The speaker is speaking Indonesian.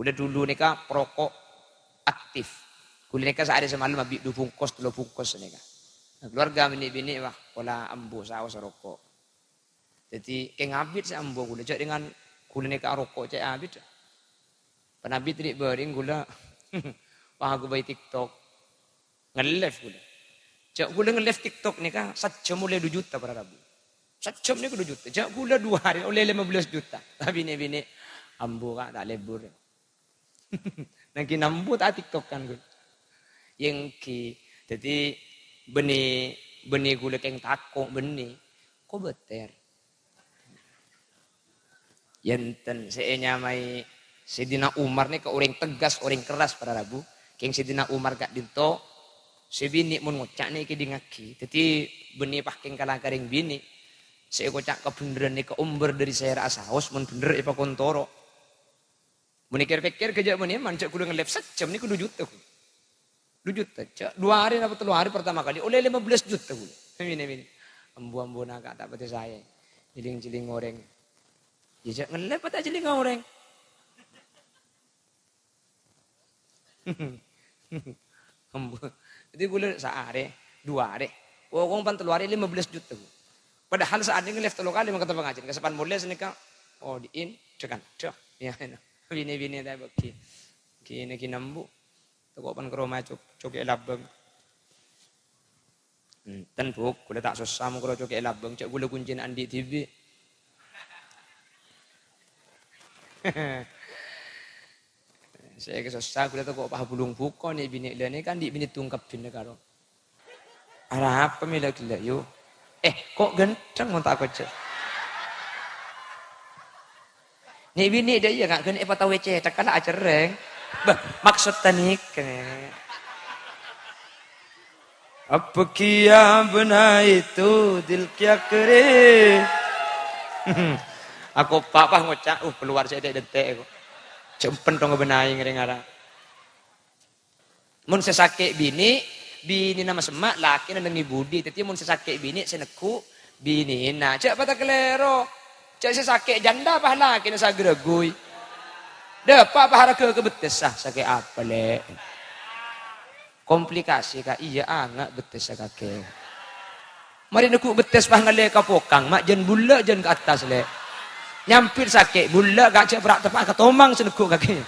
Gula dulu nika perokok aktif. Gula nika sehari semalam habis 2 bungkus 3 bungkus nika. Nah, keluarga bini wah pola ambo saus rokok. Jadi kayak ngabit saya ambo gula cak dengan gula nika rokok cak abit. Penabit tidak bering gula. Wah aku bayi TikTok nge-live gula. Cak gula nge-live TikTok nika sejam mulai 2 juta pada Rabu. Sejam nika 2 juta. Cak gula 2 hari oleh 15 juta. Tapi bini ambo kak tak lebur. Nangki nambu tak TikTok kan gula. Yang ki jadi benih gula keng takok benih kok beter. Yenten seenya mai Sidina Umar nih ke orang tegas, orang keras pada Rabu. Keng Sidina Umar gak dinto, sebini mun ngocak nih ke dingaki. Jadi benih pah keng kalah karing bini. Saya kocak kebeneran nih ke umber dari saya rasa haus, mun bener ipa kontoro. Menikir-pikir kerja benih mancak kudu nge-live sejam nih kudu 2 juta. 2 juta. 2 hari atau 3 hari pertama kali oleh 15 juta gula. Ini. Ambu-ambu nak tak betul saya. Jiling-jiling goreng. Jejak nge-live tak jiling goreng. Ambu. Jadi gula sehari, 2 hari. Wong pan 3 hari 15 juta. Padahal saat ini nge-live 3 kali maka pengajian. Kesepan boleh senika. Oh diin cekan. Cok. Ya enak. Bini dah bagi. Kini nambu. Toko pan keroma coke labeng. Ten buk, gula tak susah mau coke labeng. Cak gula kuncin Andi TV. Saya kesusah gula toko pah bulung buko nih bini ini kan di bini tungkap bini karo. Arah apa milah gila yuk. Kok ganteng mau tak kocok. Nih bini dia ya gak kena tahu WC cakala acereng. Bah, maksud tanik apa kia bena itu dil kia kere. Aku papa ngocak, keluar saya detek aku. Cempen dong ngebenahi ngering-ngara. Mun sesake bini nama semak laki nang budi. Tapi mun sesake bini seneku bini na. Cak pata kelero. Cak sesake janda apa laki na sa geregui. Dapat pahara ke betesah sakit apa le? Komplikasi kak iya angak betes kakek. Mari nak betes pah ngale kapokang mak jen bulla jen ke atas le. Nyampir sakit bulla gak cek berak tepak ketomang senekuk kakek.